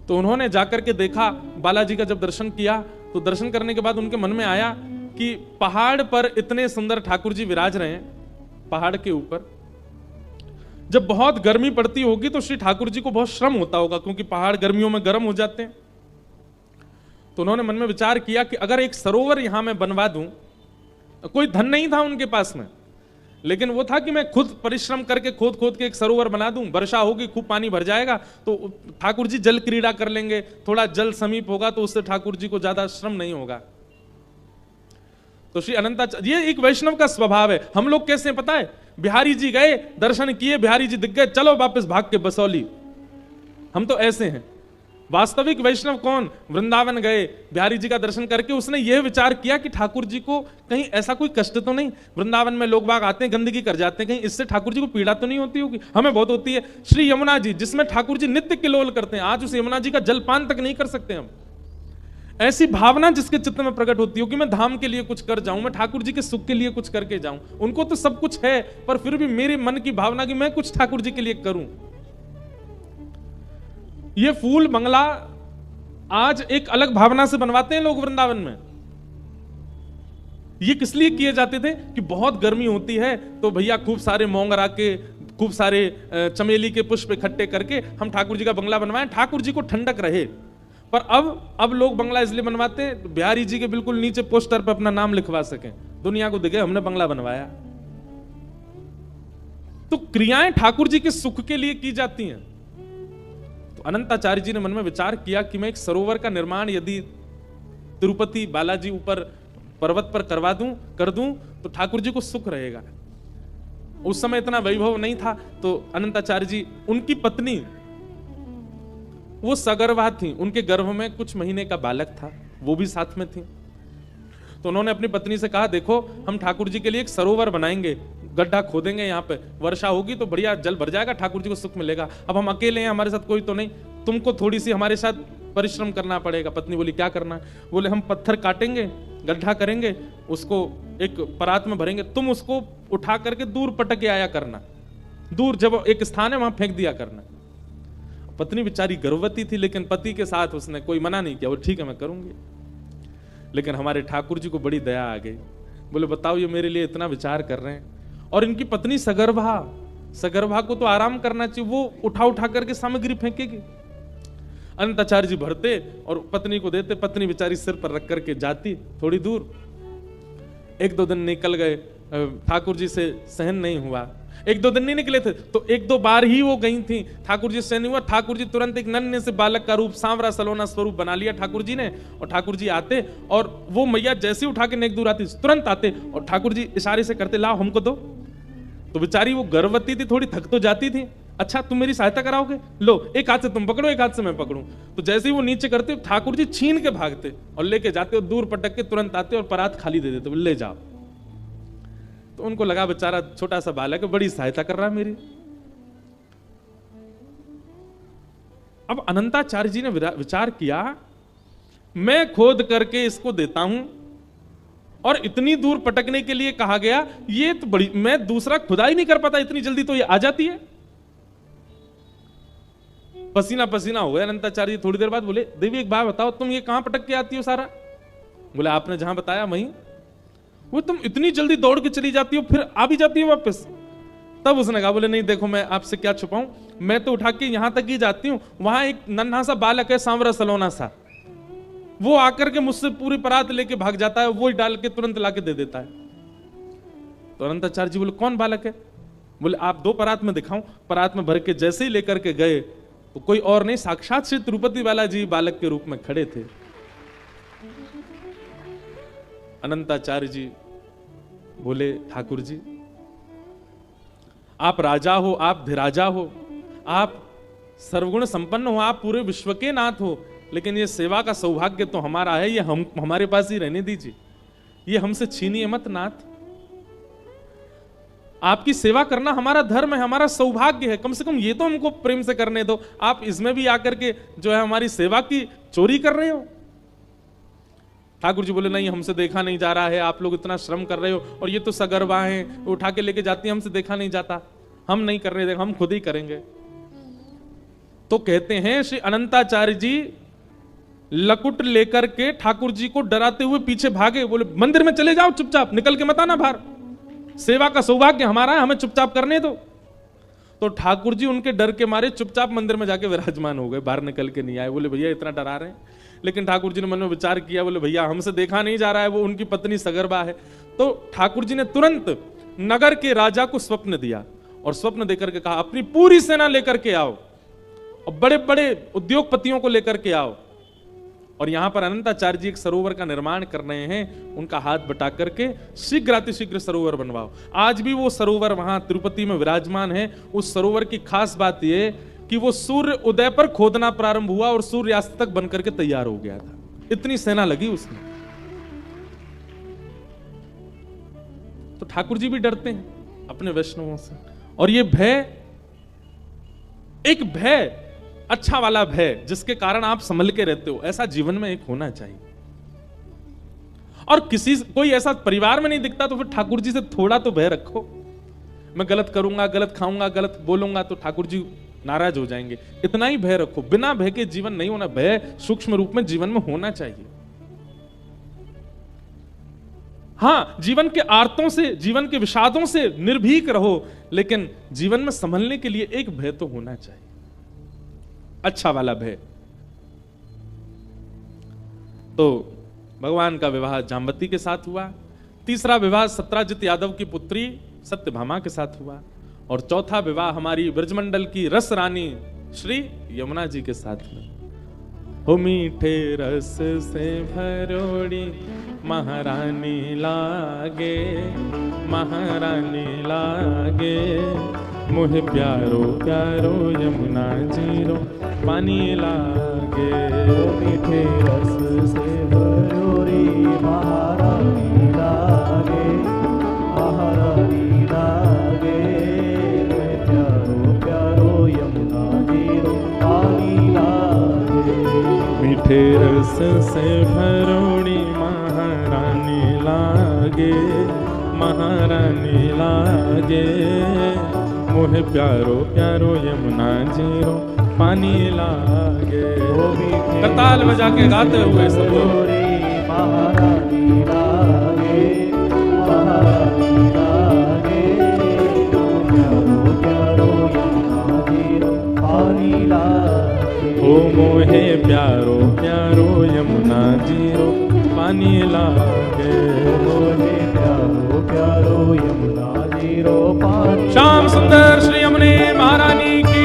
Speaker 1: तो उन्होंने जाकर के देखा, बालाजी का जब दर्शन किया, तो दर्शन करने के बाद उनके मन में आया कि पहाड़ पर इतने सुंदर ठाकुर जी विराज रहे हैं पहाड़ के ऊपर। जब बहुत गर्मी पड़ती होगी तो श्री ठाकुर जी को बहुत श्रम होता होगा, क्योंकि पहाड़ गर्मियों में गर्म हो जाते हैं। तो उन्होंने मन में विचार किया कि अगर एक सरोवर यहां मैं बनवा दूं। कोई धन नहीं था उनके पास में, लेकिन वो था कि मैं खुद परिश्रम करके खोद खोद के एक सरोवर बना दूं। वर्षा होगी, खूब पानी भर जाएगा, तो ठाकुर जी जल क्रीड़ा कर लेंगे, थोड़ा जल समीप होगा तो उससे ठाकुर जी को ज्यादा श्रम नहीं होगा। तो श्री अनंताचार्य, ये एक वैष्णव का स्वभाव है। हम लोग कैसे पता है, बिहारी जी गए, दर्शन किए, बिहारी जी दिख गए, चलो वापस भाग के बसौली। हम तो ऐसे हैं। वास्तविक वैष्णव कौन? वृंदावन गए, बिहारी जी का दर्शन करके उसने यह विचार किया कि ठाकुर जी को कहीं ऐसा कोई कष्ट तो नहीं, वृंदावन में लोग बाग आते हैं, गंदगी कर जाते हैं, कहीं इससे ठाकुर जी को पीड़ा तो नहीं होती होगी। हमें बहुत होती है। श्री यमुना जी, जिसमें ठाकुर जी नित्य किलोल करते हैं, आज उस यमुना जी का जलपान तक नहीं कर सकते हम। ऐसी भावना जिसके चित्त में प्रकट होती हो कि मैं धाम के लिए कुछ कर जाऊं, मैं ठाकुर जी के सुख के लिए कुछ करके जाऊं। उनको तो सब कुछ है, पर फिर भी मेरे मन की भावना कि मैं कुछ ठाकुर जी के लिए करूं। ये फूल बंगला आज एक अलग भावना से बनवाते हैं लोग वृंदावन में। ये किस लिए किए जाते थे कि बहुत गर्मी होती है तो भैया खूब सारे मोंगरा के खूब सारे चमेली के पुष्प इकट्ठे करके हम ठाकुर जी का बंगला बनवाएं, ठाकुर जी को ठंडक रहे। पर अब लोग बंगला इसलिए बनवाते हैं बिहारी जी के बिल्कुल नीचे पोस्टर पर अपना नाम लिखवा सकें, दुनिया को दिखे हमने बंगला बनवाया। तो क्रियाएं ठाकुर जी के सुख के लिए की जाती हैं। तो अनंताचार्य जी ने मन में विचार किया कि मैं एक सरोवर का निर्माण यदि तिरुपति बालाजी ऊपर पर्वत पर कर दूं तो ठाकुर जी को सुख रहेगा। उस समय इतना वैभव नहीं था, तो अनंताचार्य जी, उनकी पत्नी वो सगर्भा थी, उनके गर्भ में कुछ महीने का बालक था, वो भी साथ में थी। तो उन्होंने अपनी पत्नी से कहा, देखो हम ठाकुर जी के लिए एक सरोवर बनाएंगे, गड्ढा खोदेंगे, यहाँ पे वर्षा होगी तो बढ़िया जल भर जाएगा, ठाकुर जी को सुख मिलेगा। अब हम अकेले हैं, हमारे साथ कोई तो नहीं, तुमको थोड़ी सी हमारे साथ परिश्रम करना पड़ेगा। पत्नी बोली, क्या करना है? बोले, हम पत्थर काटेंगे, गड्ढा करेंगे, उसको एक परात में भरेंगे, तुम उसको उठा करके दूर पटक के आया करना, दूर जब एक स्थान है वहां फेंक दिया करना। पत्नी बेचारी गर्भवती थी, लेकिन पति के साथ उसने कोई मना नहीं किया, वो ठीक है मैं करूंगी। लेकिन हमारे ठाकुर जी को बड़ी दया आ गई, बोले बताओ ये मेरे लिए इतना विचार कर रहे हैं, और इनकी पत्नी सगर्भा को तो आराम करना चाहिए, वो उठा करके सामग्री फेंकेगी। अनंताचार्य जी भरते और पत्नी को देते, पत्नी बेचारी सिर पर रख करके जाती थोड़ी दूर। 1-2 दिन निकल गए, ठाकुर जी से सहन नहीं हुआ। 1-2 दिन नहीं निकले थे तो 1-2 बार ही वो गई थी, ठाकुर जी से नहीं हुआ। ठाकुर जी तुरंत एक नन्हे से बालक का रूप, सांवरा सलोना स्वरूप बना लिया ठाकुर जी ने, और ठाकुर जी आते और वो मैया जैसे उठा के नेक दूर आती तुरंत आते और ठाकुर जी इशारे से करते, लाओ हमको दो। तो बेचारी वो गर्भवती थी, थोड़ी थक तो जाती थी, अच्छा तुम मेरी सहायता कराओगे, लो एक हाथ से तुम पकड़ो, एक हाथ से मैं पकड़ूं। तो जैसे ही वो नीचे करते ठाकुर जी छीन के भागते और लेके जाते और दूर पटक के तुरंत आते और परात खाली दे देते, ले जाओ। तो उनको लगा बेचारा छोटा सा बालक है, बड़ी सहायता कर रहा है मेरी। अब अनंताचार्य जी ने विचार किया, मैं खोद करके इसको देता हूं और इतनी दूर पटकने के लिए कहा गया, ये तो बड़ी, मैं दूसरा खुदाई नहीं कर पाता, इतनी जल्दी तो ये आ जाती है। पसीना पसीना हो गया अनंताचार्य जी। थोड़ी देर बाद बोले, देवी एक बात बताओ, तुम ये कहां पटक के आती हो सारा? बोले, आपने जहां बताया वहीं। वो तुम इतनी जल्दी दौड़ के चली जाती हो, फिर आ भी जाती हो वापस? तब उसने कहा, बोले नहीं देखो मैं आपसे क्या छुपाऊं, मैं तो उठा के यहां तक ही जाती हूं, वहां एक नन्हा सा बालक है, सांवरा सलोना सा, वो आकर के मुझसे पूरी परात लेके भाग जाता है, वो डाल के तुरंत लाके दे देता है। तो अनंताचार्य जी बोले, कौन बालक है? बोले, आप 2 परात में दिखाऊं। परात में भर के जैसे ही लेकर के गए तो कोई और नहीं, साक्षात श्री तिरुपति बालाजी बालक के रूप में खड़े थे। अनंताचार्य जी बोले, ठाकुर जी आप राजा हो, आप धिराजा हो, आप सर्वगुण संपन्न हो, आप पूरे विश्व के नाथ हो, लेकिन ये सेवा का सौभाग्य तो हमारा है, ये हमारे पास ही रहने दीजिए, ये हमसे छीनिए मत नाथ। आपकी सेवा करना हमारा धर्म है, हमारा सौभाग्य है, कम से कम ये तो हमको प्रेम से करने दो, आप इसमें भी आकर के जो है हमारी सेवा की चोरी कर रहे हो। ठाकुर जी बोले, नहीं हमसे देखा नहीं जा रहा है, आप लोग इतना श्रम कर रहे हो, और ये तो सगर्भा हैं, उठा के लेके जाती है, हमसे देखा नहीं जाता, हम नहीं कर रहे, हम खुद ही करेंगे। तो कहते हैं श्री अनंताचार्य जी लकुट लेकर के ठाकुर जी को डराते हुए पीछे भागे, बोले मंदिर में चले जाओ, चुपचाप निकल के मत आना बाहर, सेवा का सौभाग्य हमारा है, हमें चुपचाप करने दो। तो ठाकुर जी उनके डर के मारे चुपचाप मंदिर में जाके विराजमान हो गए, बाहर निकल के नहीं आए। बोले भैया इतना डरा रहे हैं, लेकिन ठाकुर जी ने मन में विचार किया, बोले भैया हमसे देखा नहीं जा रहा है, वो उनकी पत्नी सगर्भा है। तो ठाकुर जी ने तुरंत नगर के राजा को स्वप्न दिया, और स्वप्न देकर के कहा, अपनी पूरी सेना लेकर के आओ और बड़े बड़े उद्योगपतियों को लेकर के आओ, और यहां पर अनंताचार्य जी एक सरोवर का निर्माण कर रहे हैं, उनका हाथ बटा करके शीघ्र सरोवर बनवाओ। आज भी वो सरोवर वहां तिरुपति में विराजमान है। उस सरोवर की खास बात ये कि वो सूर्य उदय पर खोदना प्रारंभ हुआ और सूर्यास्त तक बनकर के तैयार हो गया था, इतनी सेना लगी उसमें। तो ठाकुर जी भी डरते हैं अपने वैष्णवों से, और ये भय एक भय अच्छा वाला भय, जिसके कारण आप संभल के रहते हो, ऐसा जीवन में एक होना चाहिए। और कोई ऐसा परिवार में नहीं दिखता तो फिर ठाकुर जी से थोड़ा तो भय रखो। मैं गलत करूंगा, गलत खाऊंगा, गलत बोलूंगा तो ठाकुर जी नाराज हो जाएंगे, इतना ही भय रखो। बिना भय के जीवन नहीं होना, भय सूक्ष्म रूप में जीवन में होना चाहिए। हाँ, जीवन के आर्तों से, जीवन के विषादों से निर्भीक रहो, लेकिन जीवन में संभलने के लिए एक भय तो होना चाहिए, अच्छा वाला भय। तो भगवान का विवाह जाम्बती के साथ हुआ, तीसरा विवाह सत्राजित यादव की पुत्री सत्यभामा के साथ हुआ, और चौथा विवाह हमारी ब्रजमंडल की रस रानी श्री यमुना जी के साथ में। हो मीठे रस से भरोड़ी महारानी लागे, महारानी लागे, मुहे प्यारो प्यारो यमुना जीरो पानी लागे।
Speaker 2: मीठे रस से भरोड़ी महारानी लागे, महारानी लागे, मुहे प्यारो प्यारो यमुना जीरो पानी लागे।
Speaker 1: मीठे रस से भरोड़ी महारानी लागे, महारानी लागे, मोहे प्यारो प्यारो यमुना जीरो पानी लागे। करताल बजा के गाते हुए सब लोग।
Speaker 2: महारानी लागे, महारानी लागे, प्यारो प्यारो यमुना जीरो पानी लागे।
Speaker 1: ओ मोहे प्यारो प्यारो यमुना जीरो पानी लागे।
Speaker 2: मोहे प्यारो प्यारो यमुना जीरो पानी।
Speaker 1: श्याम सुंदर श्री यमुने महारानी की।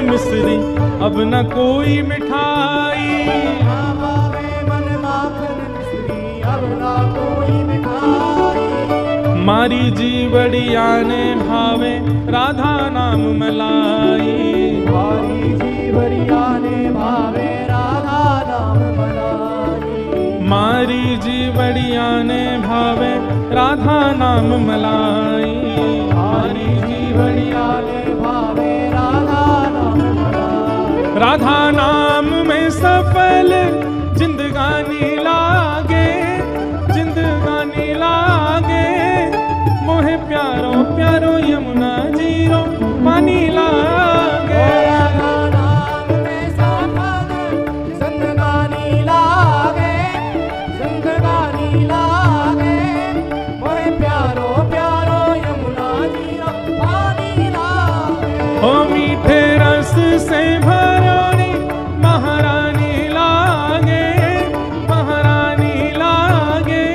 Speaker 1: मिश्री अब न कोई मिठाई,
Speaker 2: मन माखन मिश्री अब न कोई मिठाई।
Speaker 1: मारी जी बड़िया ने भावे राधा नाम मलाई,
Speaker 2: मारी जी बड़िया ने भावे राधा नाम मलाई।
Speaker 1: मारी जी बड़िया ने भावे राधा नाम मलाई,
Speaker 2: मारी जी बड़िया ने भावे
Speaker 1: राधा नाम में सफल जिंदगानी लागे, जिंदगानी लागे, मोहे प्यारो प्यारो यमुना जीरो पानी लागे।
Speaker 2: राधा नाम में सफल जिंदगानी लागे, जिंदगानी लागे, मोहे प्यारो प्यारो यमुना जीरो पानी लागे।
Speaker 1: हो मीठे रस से महारानी लागे, महारानी लागे,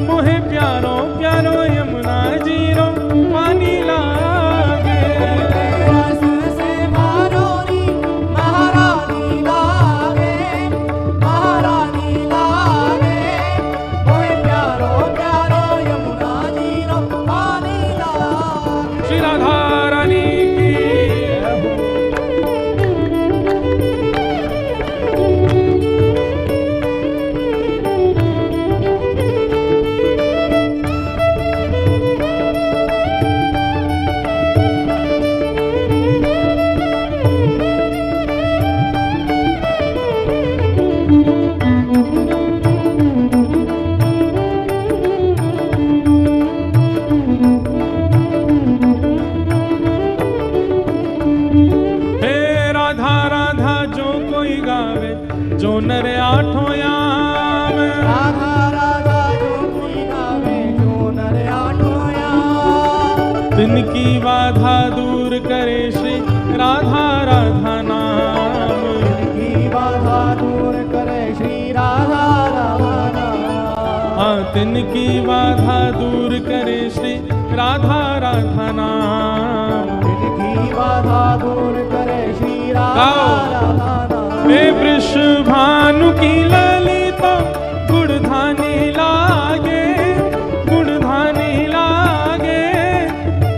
Speaker 1: मोहे प्यारो प्यारो यमुना जीरो पानी लागे।
Speaker 2: रस से भरोड़ी महारानी लागे, महारानी लागे, मोहे प्यारो प्यारो यमुना जीरो पानी लागे।
Speaker 1: श्री राधा रानी की। जो नर आठों याम,
Speaker 2: राधा राधा जो कोई गावे, जो नर आठों याम।
Speaker 1: तिनकी बाधा दूर करे श्री राधा राधा नाम,
Speaker 2: तिनकी बाधा दूर करे श्री राधा राधा नाम।
Speaker 1: हाँ, तिनकी बाधा दूर करे श्री राधा राधा नाम,
Speaker 2: तिनकी बाधा दूर करे श्री राधा राधा नाम।
Speaker 1: वे वृषभानु की ललिता गुणधानी लागे, गुणधानी लागे,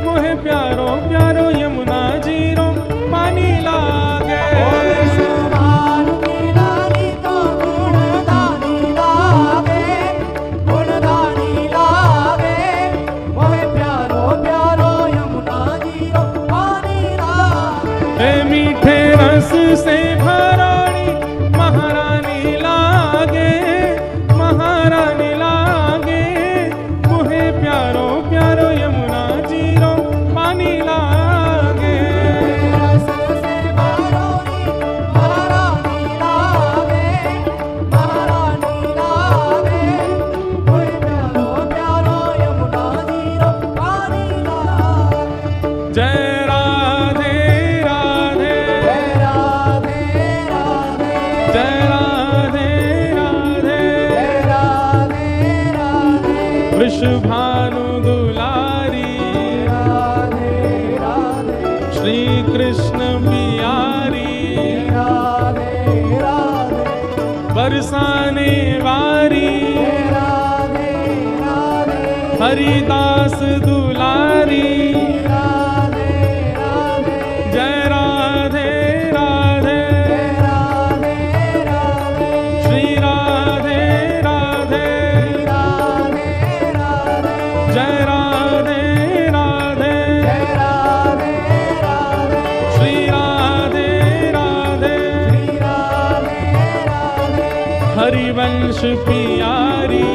Speaker 1: मोहे प्यारो प्यारो यमुना जीरो पानी लागे।
Speaker 2: वृषभानु की ललिता
Speaker 1: जय राधे राधे
Speaker 2: जय राधे राधे
Speaker 1: वृषभानु दुलारी
Speaker 2: राधे राधे
Speaker 1: श्री कृष्ण बिहारी
Speaker 2: राधे राधे
Speaker 1: बरसाने वारी
Speaker 2: राधे राधे
Speaker 1: हरिदास दुलारी
Speaker 2: राधे राधे
Speaker 1: जय राधे राधे
Speaker 2: जय राधे राधे
Speaker 1: श्री राधे राधे
Speaker 2: राधे राधे
Speaker 1: जय राधे राधे
Speaker 2: जय राधे राधे
Speaker 1: श्री राधे राधे
Speaker 2: राधे राधे
Speaker 1: हरिवंश पियारी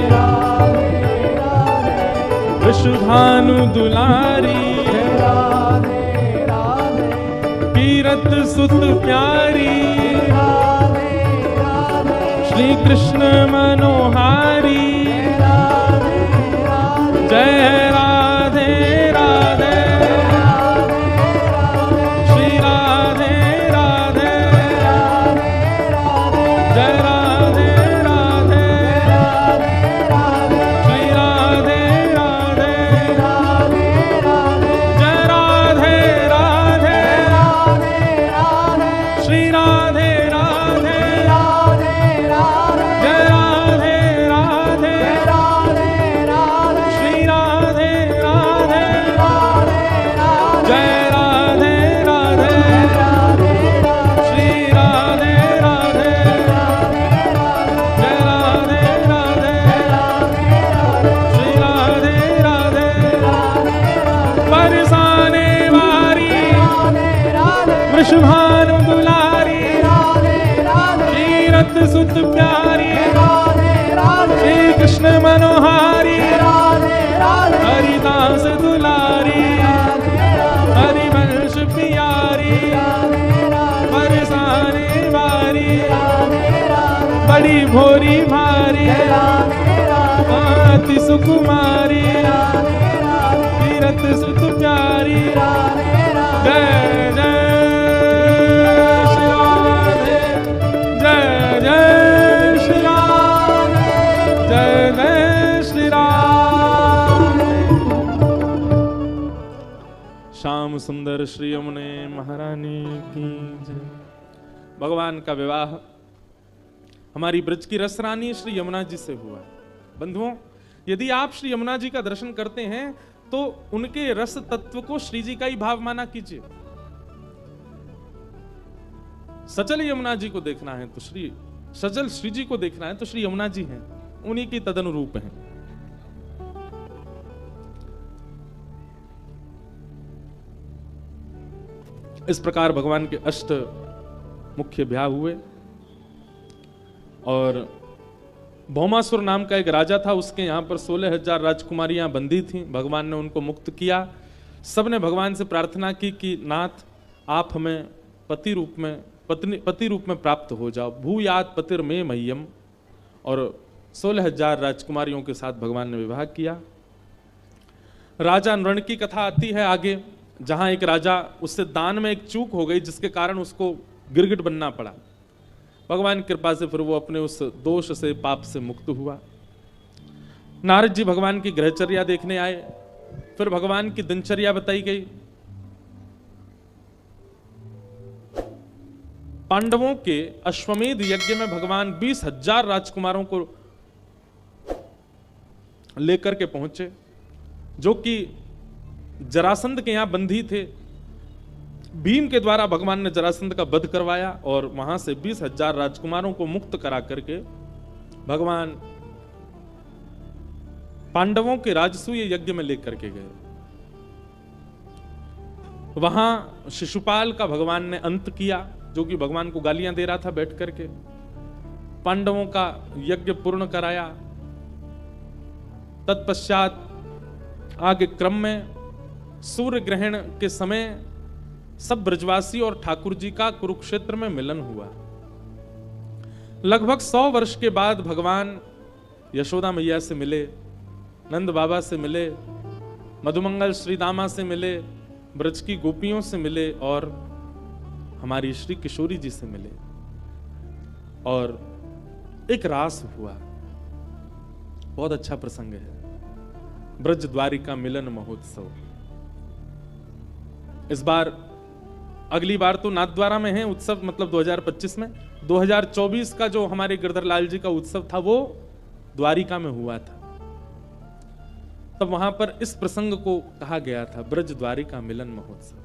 Speaker 2: राधे राधे
Speaker 1: वृषभानु दुलारी
Speaker 2: राधे राधे
Speaker 1: कीरत सुत प्यारी
Speaker 2: राधे राधे
Speaker 1: श्री कृष्ण मनोहारी
Speaker 2: राधे राधे
Speaker 1: जय राधे राधे श्री राधे राधे जय राधे राधे श्री राधे राधे जय राधे राधे श्री राधे राधे जय राधे राधे श्री राधे राधे जय राधे राधे श्री राधे राधे जय राधे राधे श्री राधे राधे बरसाने वारी वृषभानु दुलारी कीरत सुत प्यारी श्री कृष्ण मनोहारी हरिदास दुलारी हरिवंश पियारी बरसाने वारी बड़ी भोरी भारी अति सुकुमारी कीरत सुत प्यारी जय जय श्री राधे जय जय श्री राधे जय जय श्री राधे श्याम सुंदर श्री यमुने महारानी की जय। भगवान का विवाह हमारी ब्रज की रस रानी श्री यमुना जी से हुआ। बंधुओं, यदि आप श्री यमुना जी का दर्शन करते हैं तो उनके रस तत्व को श्री जी का ही भाव माना कीजिए। सचल यमुना जी को देखना है तो सचल श्री जी को देखना है तो श्री यमुना जी हैं, उन्हीं की तदनुरूप हैं। इस प्रकार भगवान के अष्ट मुख्य ब्याह हुए और भौमासुर नाम का एक राजा था, उसके यहाँ पर 16,000 राजकुमारियां बंदी थीं। भगवान ने उनको मुक्त किया। सबने भगवान से प्रार्थना की कि नाथ आप हमें पति रूप में प्राप्त हो जाओ, भूयात पतिर में मह्यम। और 16,000 राजकुमारियों के साथ भगवान ने विवाह किया। राजा नृण की कथा आती है आगे, जहां एक राजा, उससे दान में एक चूक हो गई जिसके कारण उसको गिरगिट बनना पड़ा। भगवान की कृपा से फिर वो अपने उस दोष से, पाप से मुक्त हुआ। नारद जी भगवान की ग्रहचर्या देखने आए, फिर भगवान की दिनचर्या बताई गई। पांडवों के अश्वमेध यज्ञ में भगवान 20,000 राजकुमारों को लेकर के पहुंचे, जो कि जरासंध के यहां बंदी थे। भीम के द्वारा भगवान ने जरासंध का वध करवाया और वहां से 20,000 राजकुमारों को मुक्त करा करके भगवान पांडवों के राजसूय यज्ञ में लेकर के गए। वहां शिशुपाल का भगवान ने अंत किया, जो कि भगवान को गालियां दे रहा था बैठ करके। पांडवों का यज्ञ पूर्ण कराया। तत्पश्चात आगे क्रम में सूर्य ग्रहण के समय सब ब्रजवासी और ठाकुर जी का कुरुक्षेत्र में मिलन हुआ। लगभग 100 वर्ष के बाद भगवान यशोदा मैया से मिले, नंद बाबा से मिले, मधुमंगल श्री दामा से मिले, ब्रज की गोपियों से मिले और हमारी श्री किशोरी जी से मिले। और एक रास हुआ। बहुत अच्छा प्रसंग है, ब्रज द्वारिका मिलन महोत्सव। इस बार, अगली बार तो नाथद्वारा में है उत्सव, मतलब 2025 में। 2024 का जो हमारे गिरधर लाल जी का उत्सव था वो द्वारिका में हुआ था। तब वहां पर इस प्रसंग को कहा गया था, ब्रज द्वारिका मिलन महोत्सव।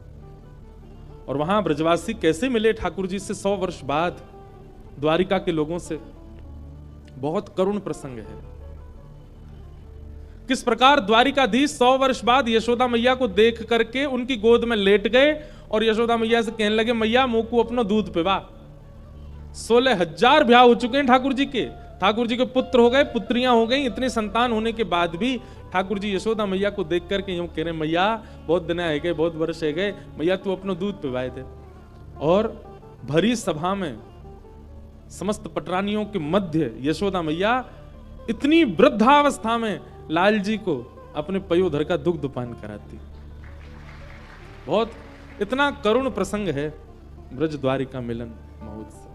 Speaker 1: और वहां ब्रजवासी कैसे मिले ठाकुर जी से 100 वर्ष बाद, द्वारिका के लोगों से। बहुत करुण प्रसंग है। किस प्रकार द्वारिकाधीश 100 वर्ष बाद यशोदा मैया को देख करके उनकी गोद में लेट गए और यशोदा मैया से कहने लगे, मैया मोकू अपनो दूध पिवा। 16,000 ब्याह हो चुके हैं ठाकुर जी के। ठाकुर जी के पुत्र हो गए, पुत्रियां हो गई, इतनी संतान होने के बाद भी ठाकुर जी यशोदा मैया को देख करके यूं कह रहे, मैया बहुत दिन है गए, बहुत वर्ष है गए, मैया तू अपनो दूध पिवाए थे। और भरी सभा में समस्त पटरानियों के मध्य यशोदा मैया इतनी वृद्धावस्था में लाल जी को अपने पयोधर का दुग्ध पान कराती। बहुत इतना करुण प्रसंग है ब्रज द्वारिका मिलन महोत्सव।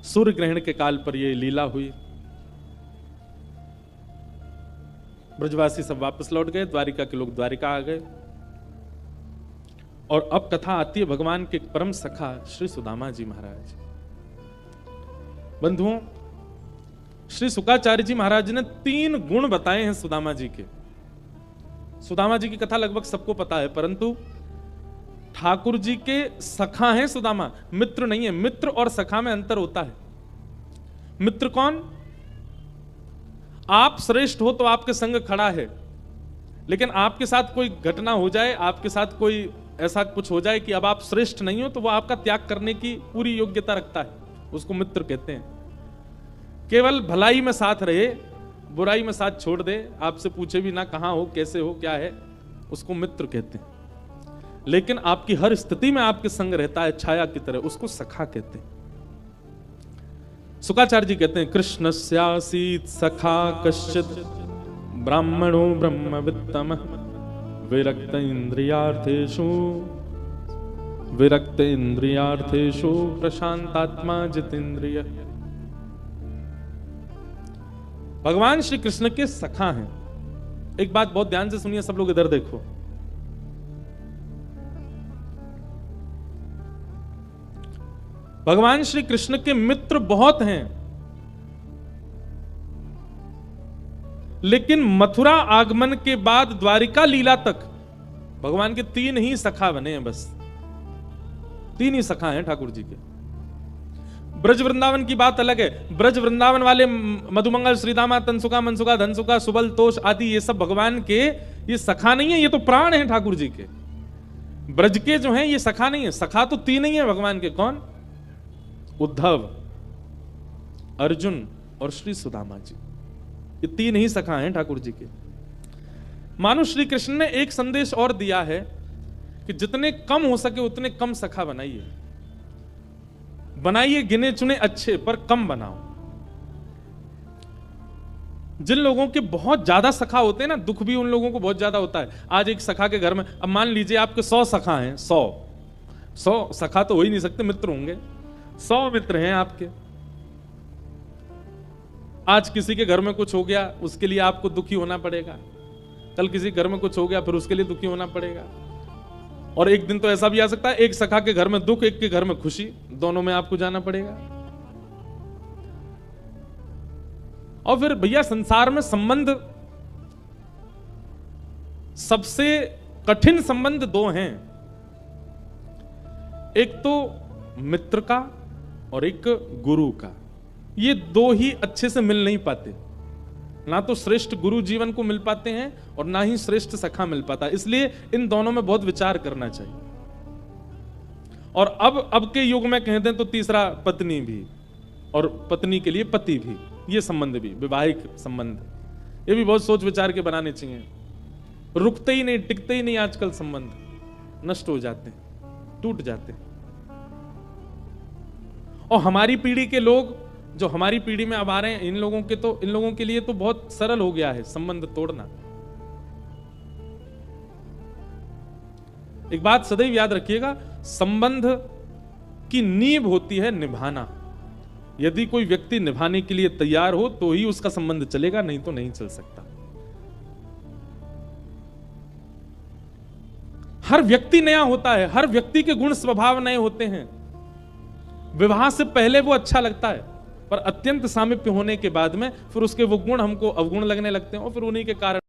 Speaker 1: सूर्य ग्रहण के काल पर यह लीला हुई। ब्रजवासी सब वापस लौट गए, द्वारिका के लोग द्वारिका आ गए। और अब कथा आती है भगवान के परम सखा श्री सुदामा जी महाराज। बंधुओं, श्री शुकाचार्य जी महाराज ने 3 गुण बताए हैं सुदामा जी के। सुदामा जी की कथा लगभग सबको पता है, परंतु ठाकुर जी के सखा हैं सुदामा, मित्र नहीं है। मित्र और सखा में अंतर होता है। मित्र कौन? आप श्रेष्ठ हो तो आपके संग खड़ा है, लेकिन आपके साथ कोई घटना हो जाए, आपके साथ कोई ऐसा कुछ हो जाए कि अब आप श्रेष्ठ नहीं हो, तो वो आपका त्याग करने की पूरी योग्यता रखता है, उसको मित्र कहते हैं। केवल भलाई में साथ रहे, बुराई में साथ छोड़ दे, आपसे पूछे भी ना कहां हो, कैसे हो, क्या है, उसको मित्र कहते हैं। लेकिन आपकी हर स्थिति में आपके संग रहता है छाया की तरह, उसको सखा कहते हैं। शुकाचार्य जी कहते हैं, कृष्णस्यासीत् सखा कश्चित् ब्राह्मणो ब्रह्मवित्तमः विरक्त इंद्रियार्थेषु प्रशांतात्मा जितेंद्रिय। भगवान श्री कृष्ण के सखा हैं। एक बात बहुत ध्यान से सुनिए सब लोग, इधर देखो। भगवान श्री कृष्ण के मित्र बहुत हैं, लेकिन मथुरा आगमन के बाद द्वारिका लीला तक भगवान के 3 ही सखा बने हैं। बस 3 ही सखा हैं ठाकुर जी के। ब्रज वृंदावन की बात अलग है। ब्रज वृंदावन वाले मधुमंगल, श्रीदामा, तनसुका, मनसुका, धनसुका, सुबल, तोष आदि, ये सब भगवान के ये सखा नहीं है, ये तो प्राण हैं ठाकुर जी के। ब्रज के जो हैं ये सखा नहीं है। सखा तो 3 ही है भगवान के। कौन? उद्धव, अर्जुन और श्री सुदामा जी। ये 3 ही सखा हैं ठाकुर जी के। मानो श्री कृष्ण ने एक संदेश और दिया है कि जितने कम हो सके उतने कम सखा बनाइए। बनाइए गिने चुने अच्छे, पर कम बनाओ। जिन लोगों के बहुत ज्यादा सखा होते हैं ना, दुख भी उन लोगों को बहुत ज्यादा होता है। आज एक सखा के घर में, अब मान लीजिए आपके 100 सखा हैं, 100 सखा तो हो ही नहीं सकते, मित्र होंगे। 100 मित्र हैं आपके। आज किसी के घर में कुछ हो गया, उसके लिए आपको दुखी होना पड़ेगा। कल किसी घर में कुछ हो गया, फिर उसके लिए दुखी होना पड़ेगा। और एक दिन तो ऐसा भी आ सकता है, एक सखा के घर में दुख, एक के घर में खुशी, दोनों में आपको जाना पड़ेगा। और फिर भैया संसार में संबंध, सबसे कठिन संबंध 2 हैं। एक तो मित्र का और एक गुरु का। ये 2 ही अच्छे से मिल नहीं पाते। ना तो श्रेष्ठ गुरु जीवन को मिल पाते हैं और ना ही श्रेष्ठ सखा मिल पाता। इसलिए इन दोनों में बहुत विचार करना चाहिए। और अब के युग में कह दें तो तीसरा पत्नी भी, और पत्नी के लिए पति भी, ये संबंध भी, वैवाहिक संबंध, ये भी बहुत सोच विचार के बनाने चाहिए। रुकते ही नहीं, टिकते ही नहीं आजकल संबंध, नष्ट हो जाते हैं, टूट जाते हैं। और हमारी पीढ़ी के लोग जो हमारी पीढ़ी में अब आ रहे हैं, इन लोगों के लिए तो बहुत सरल हो गया है संबंध तोड़ना। एक बात सदैव याद रखिएगा, संबंध की नींव होती है निभाना। यदि कोई व्यक्ति निभाने के लिए तैयार हो तो ही उसका संबंध चलेगा, नहीं तो नहीं चल सकता। हर व्यक्ति नया होता है, हर व्यक्ति के गुण स्वभाव नए होते हैं। विवाह से पहले वो अच्छा लगता है, पर अत्यंत सामीप्य होने के बाद में फिर उसके वो गुण हमको अवगुण लगने लगते हैं और फिर उन्हीं के कारण